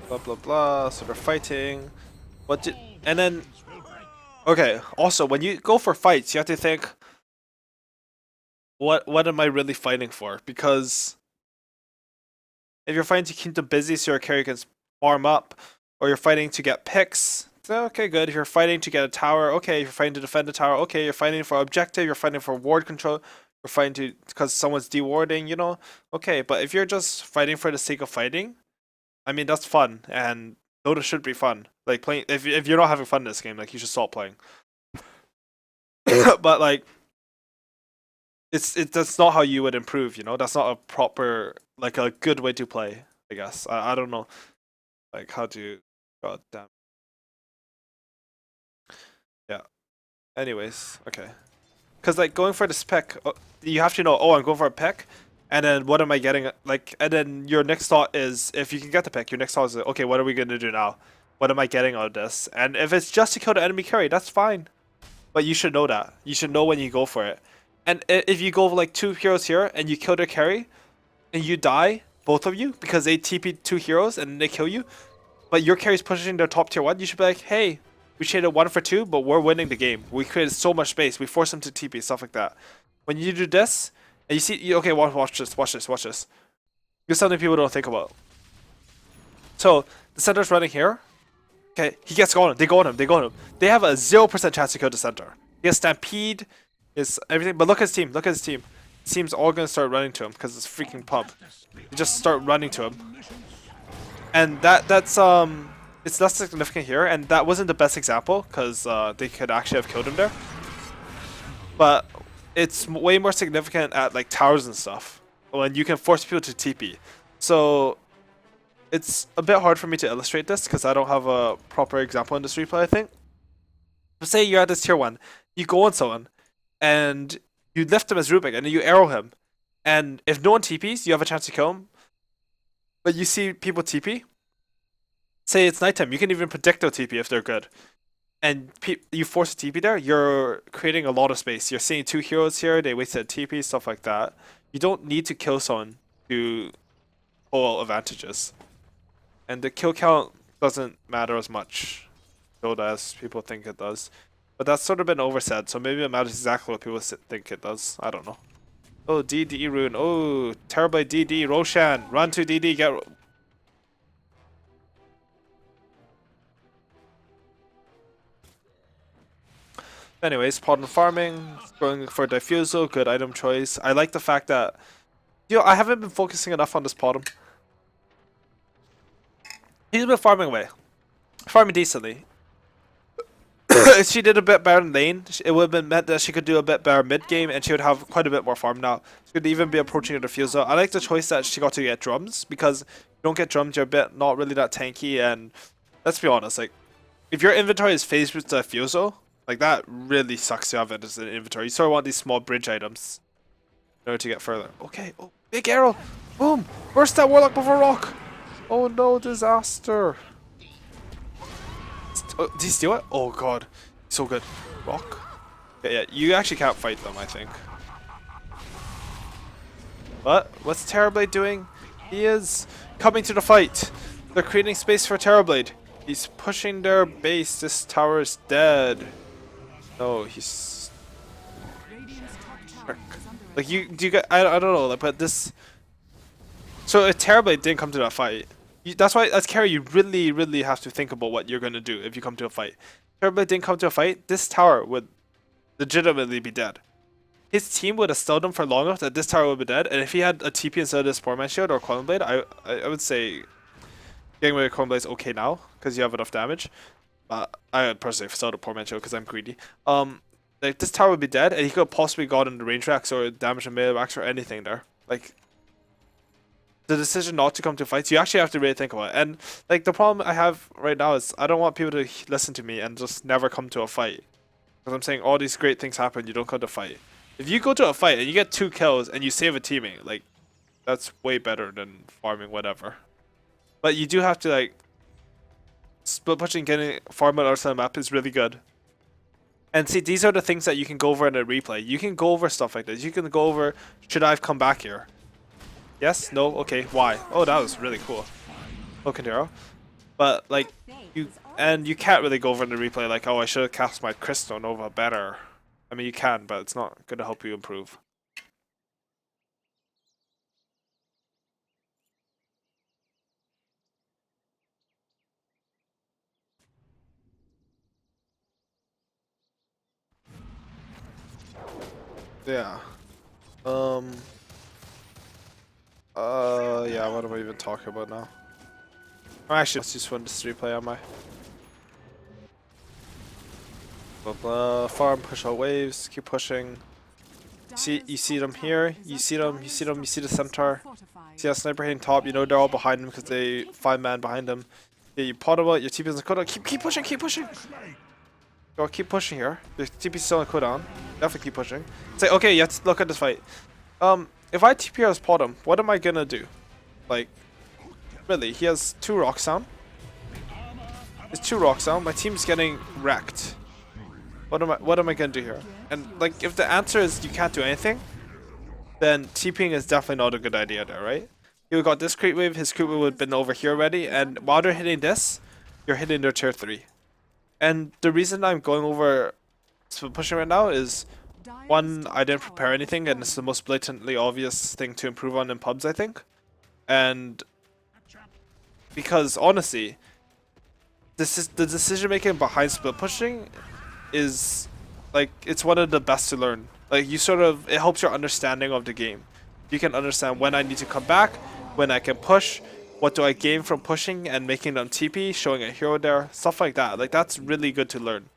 Blah blah blah, so they're fighting. And then, okay, also when you go for fights, you have to think, what am I really fighting for? Because if you're fighting to keep them busy so your carry can farm up, or you're fighting to get picks, okay, good. If you're fighting to get a tower, okay. If you're fighting to defend a tower, okay. You're fighting for objective, you're fighting for ward control, you're fighting because someone's dewarding, okay. But if you're just fighting for the sake of fighting, I mean that's fun, and Dota should be fun. Like playing, if you're not having fun in this game, like you should stop playing. But like, that's not how you would improve. That's not a proper, like a good way to play. I guess I don't know, like how to. God damn. Yeah. Anyways, okay. Because like going for this pick, you have to know. Oh, I'm going for a pick, and then what am I getting? Like, and then your next thought is, if you can get the pick, your next thought is, okay, what are we gonna do now? What am I getting out of this? And if it's just to kill the enemy carry, that's fine. But you should know that. You should know when you go for it. And if you go like 2 heroes here and you kill their carry, and you die, both of you, because they TP 2 heroes and they kill you, but your carry's pushing their top tier 1, you should be like, hey, we traded 1 for 2, but we're winning the game. We created so much space. We forced them to TP, stuff like that. When you do this, and you see, okay, watch this. This is something people don't think about. So, the center's running here. Okay, he gets going. They go on him. They have a 0% chance to kill the center. He has Stampede, is everything. But look at his team. His team's all gonna start running to him because it's freaking pump. They just start running to him. And that's it's less significant here, and that wasn't the best example because they could actually have killed him there. But it's way more significant at like towers and stuff when you can force people to TP. So it's a bit hard for me to illustrate this because I don't have a proper example in this replay, I think. But say you're at this tier 1, you go on someone, and you lift him as Rubik, and you arrow him. And if no one TPs, you have a chance to kill him. But you see people TP. Say it's nighttime, you can even predict their TP if they're good. And you force a TP there, you're creating a lot of space. You're seeing 2 heroes here, they wasted a TP, stuff like that. You don't need to kill someone to pull advantages. And the kill count doesn't matter as much, as people think it does. But that's sort of been oversaid, so maybe it matters exactly what people think it does. I don't know. Oh, DD rune. Oh, terribly DD. Roshan, run to DD. Get. Anyways, Podden farming, going for Diffusal, good item choice. I like the fact that, I haven't been focusing enough on this Podden. He's been farming away. Farming decently. If she did a bit better in lane, it would have been meant that she could do a bit better mid game, and she would have quite a bit more farm now. She could even be approaching a Diffusal. I like the choice that she got to get drums, because if you don't get drums, you're a bit not really that tanky, and let's be honest, like, if your inventory is phased with Diffusal, like, that really sucks to have it as an inventory. You sort of want these small bridge items in order to get further. Okay, oh, big arrow! Boom! Burst that Warlock before rock! Oh no, disaster! Oh, did he steal it? Oh god. So good. Rock? Yeah, you actually can't fight them, I think. But, what's Terrorblade doing? He is coming to the fight! They're creating space for Terrorblade. He's pushing their base. This tower is dead. No, he's... Frick. Like, do you get... I don't know, like, but this... So if Terrorblade didn't come to that fight, that's why, as carry, you really, really have to think about what you're going to do if you come to a fight. Terrorblade didn't come to a fight, this tower would legitimately be dead. His team would have stunned him for long enough that this tower would be dead, and if he had a TP instead of this Poor Shield or Coilman Blade, I would say getting rid of Coilman Blade is okay now, because you have enough damage. I would personally sell the Poor Shield because I'm greedy. Like, this tower would be dead, and he could have possibly gotten the range racks or damage and melee racks or anything there. Like, the decision not to come to fights, you actually have to really think about it. And like, the problem I have right now is I don't want people to listen to me and just never come to a fight. Because I'm saying all these great things happen, you don't come to a fight. If you go to a fight and you get 2 kills and you save a teammate, like, that's way better than farming whatever. But you do have to, like, split pushing, getting farm on our side of the map is really good. And see, these are the things that you can go over in a replay. You can go over stuff like this. You can go over, should I have come back here? Yes? No? Okay. Why? Oh, that was really cool. Locandero. But, like, you can't really go over in the replay like, oh, I should have cast my Crystal Nova better. I mean, you can, but it's not going to help you improve. Yeah. Yeah, what am I even talking about now? Actually, let's just win this replay, am I? Blah blah. Farm, push out waves, keep pushing. You see them here, you see them, you see the centaur. See that sniper hitting top, you know they're all behind him because they 5-man behind him. Yeah, you pot him out, your TP is on cooldown. Keep pushing, keep pushing! Go, keep pushing here. Your TP's still on cooldown. Definitely keep pushing. Say, okay, you have to look at this fight. If I TP as pot him, what am I gonna do? Like, really, he has 2 rocks down. There's 2 rocks down, my team's getting wrecked. What am I gonna do here? And like, if the answer is you can't do anything, then TPing is definitely not a good idea there, right? You got this creep wave, his creep wave would have been over here already, and while they're hitting this, you're hitting their tier 3. And the reason I'm going over pushing right now is, one, I didn't prepare anything, and it's the most blatantly obvious thing to improve on in pubs, I think. And because honestly, this is the decision making behind split pushing is like, it's one of the best to learn. Like, you sort of, it helps your understanding of the game. You can understand when I need to come back, when I can push, what do I gain from pushing and making them TP, showing a hero there, stuff like that. Like, that's really good to learn.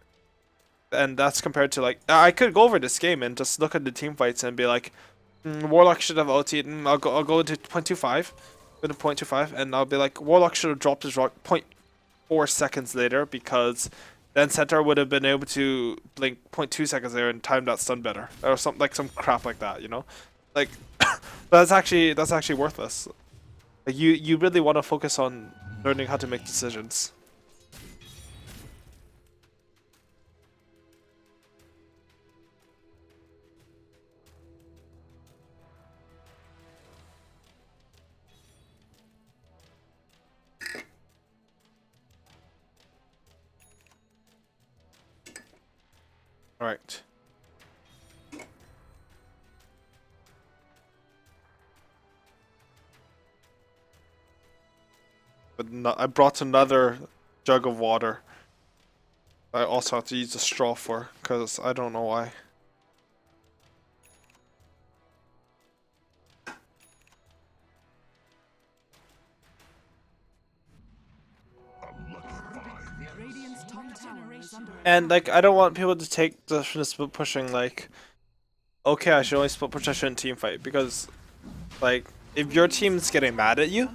And that's compared to, like, I could go over this game and just look at the team fights and be like, Warlock should have ulted, I'll go to 0.25. with a 0.25, and I'll be like, Warlock should have dropped his rock 0.4 seconds later because then Centaur would have been able to blink 0.2 seconds later and time that stun better, or something like some crap like that, you know? Like, that's actually worthless. Like you really want to focus on learning how to make decisions. All right. But no, I brought another jug of water. I also have to use a straw for, because I don't know why. And like, I don't want people to take the split pushing like, okay, I should only split push, I shouldn't team fight, because like, if your team's getting mad at you,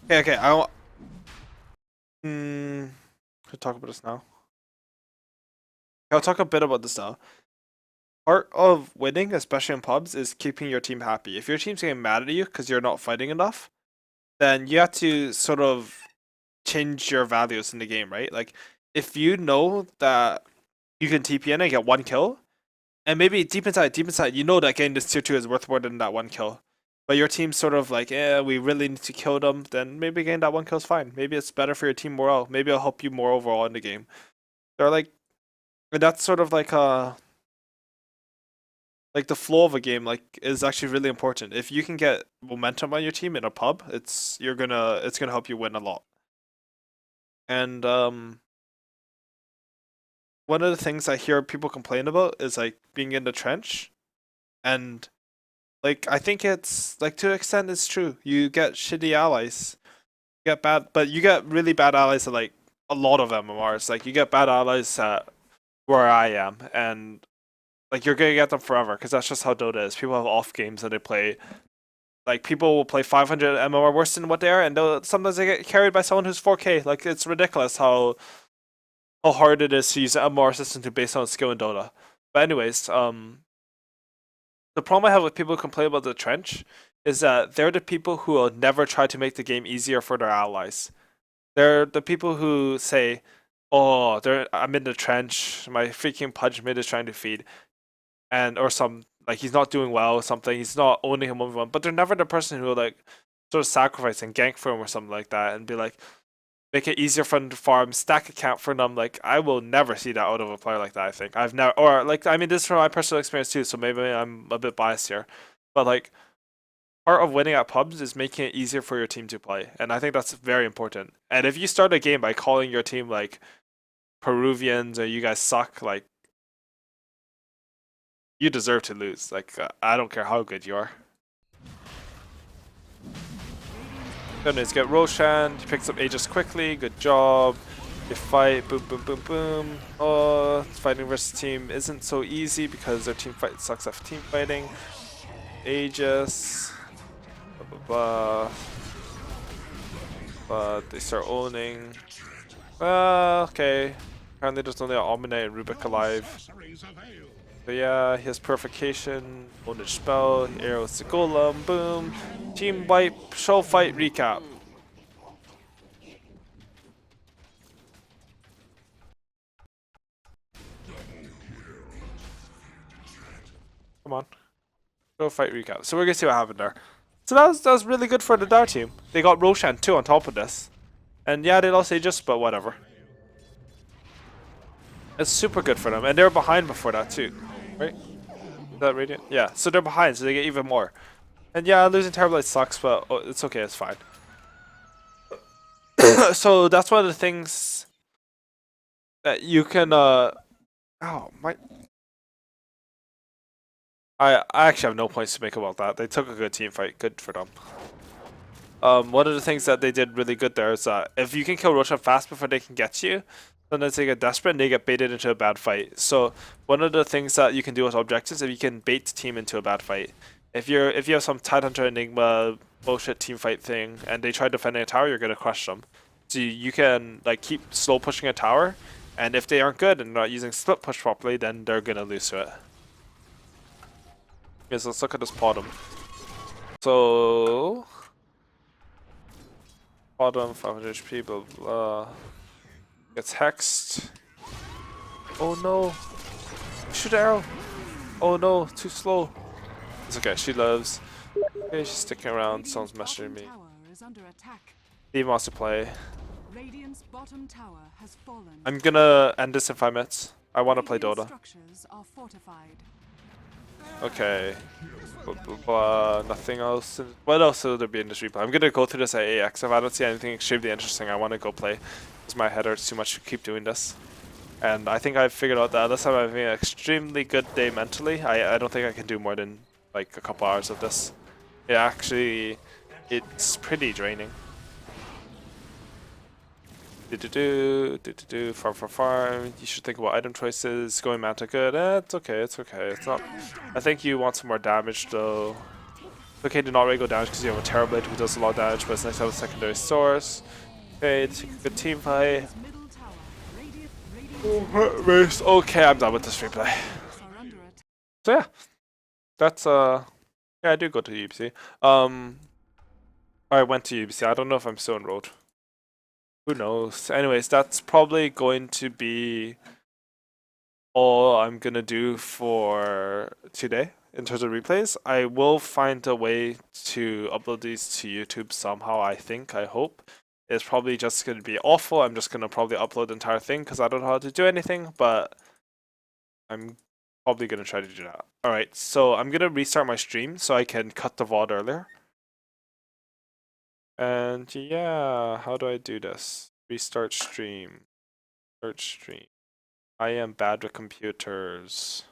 okay, I'll talk about this now. I'll talk a bit about this now. Part of winning, especially in pubs, is keeping your team happy. If your team's getting mad at you because you're not fighting enough, then you have to sort of change your values in the game, right? Like, if you know that you can TP in and get one kill, and maybe deep inside, you know that getting this tier 2 is worth more than that one kill. But your team's sort of like, we really need to kill them, then maybe getting that one kill is fine. Maybe it's better for your team morale. Maybe it'll help you more overall in the game. They're like, and that's sort of like the flow of a game like is actually really important. If you can get momentum on your team in a pub, it's gonna help you win a lot. And one of the things I hear people complain about is like being in the trench, and like I think it's like to an extent it's true. You get shitty allies, you get bad, but you get really bad allies at like a lot of MMRs. Like you get bad allies at where I am, and like you're gonna get them forever because that's just how Dota is. People have off games and they play. Like people will play 500 MMR worse than what they are, and sometimes they get carried by someone who's 4K. Like it's ridiculous how hard it is to use an MMR system to base on skill in Dota. But anyways, the problem I have with people who complain about the trench is that they're the people who will never try to make the game easier for their allies. They're the people who say, "Oh, I'm in the trench. My freaking Pudge mid is trying to feed," and or some like he's not doing well or something. He's not owning him 1v1, but they're never the person who will like sort of sacrifice and gank for him or something like that and be like make it easier for him to farm, stack a camp for them. Like I will never see that out of a player like that. I think I've never, or like I mean, this is from my personal experience too, so maybe I'm a bit biased here, but like part of winning at pubs is making it easier for your team to play, and I think that's very important. And if you start a game by calling your team like Peruvians or you guys suck, like you deserve to lose. Like I don't care how good you are. Gonna get Roshan. He picks up Aegis quickly. Good job. They fight. Boom, boom, boom, boom. Oh, fighting versus team isn't so easy because their team fight sucks at team fighting. Aegis. Blah, blah, blah. But they start owning. Okay. Apparently there's only an Omni and Rubik alive. So yeah, he has Purification, Ownage Spell, Arrows to Golem, boom. Team wipe, show fight recap. Come on. Show fight recap. So we're gonna see what happened there. So that was really good for the Dar team. They got Roshan too on top of this. And yeah, they lost Aegis, but whatever. It's super good for them. And they were behind before that too. Right? Is that Radiant? Yeah, so they're behind, so they get even more. And yeah, losing Terrorblight sucks, but it's okay, it's fine. So that's one of the things that you can oh my I actually have no points to make about that. They took a good team fight, good for them. One of the things that they did really good there is that if you can kill Roshan fast before they can get you, sometimes they get desperate and they get baited into a bad fight. So one of the things that you can do with objectives is if you can bait the team into a bad fight. If you have some Tidehunter Enigma bullshit team fight thing and they try defending a tower, you're gonna crush them. So you can like keep slow pushing a tower, and if they aren't good and not using split push properly, then they're gonna lose to it. Okay, so let's look at this bottom. So bottom 500 HP, blah blah. Gets hexed. Oh no! Shoot arrow! Oh no, too slow. It's okay, she lives. Okay, she's sticking around, someone's messaging me. He wants to play. Radiant's bottom tower has fallen. I'm gonna end this in 5 minutes. I wanna play Dota. Structures are fortified. Okay. Blah, blah, blah. Nothing else. What else will there be in this replay? I'm gonna go through this at AX. If I don't see anything extremely interesting, I wanna go play. Because my head hurts too much to keep doing this. And I think I've figured out that unless I'm having an extremely good day mentally, I don't think I can do more than like a couple hours of this. Yeah, actually, it's pretty draining. Farm. You should think about item choices. Going Manta good. It's okay, it's okay. It's not. I think you want some more damage though. It's okay to not really go damage because you have a Terrorblade who does a lot of damage, but it's nice to have a secondary source. Okay, take a good team fight. Okay, I'm done with this replay. So yeah, that's yeah, I do go to UBC. I went to UBC. I don't know if I'm still enrolled. Who knows? Anyways, that's probably going to be all I'm gonna do for today in terms of replays. I will find a way to upload these to YouTube somehow, I think, I hope. It's probably just gonna be awful. I'm just gonna probably upload the entire thing because I don't know how to do anything, but I'm probably gonna try to do that. Alright, so I'm gonna restart my stream so I can cut the VOD earlier. And yeah, how do I do this? Restart stream. Start stream. I am bad with computers.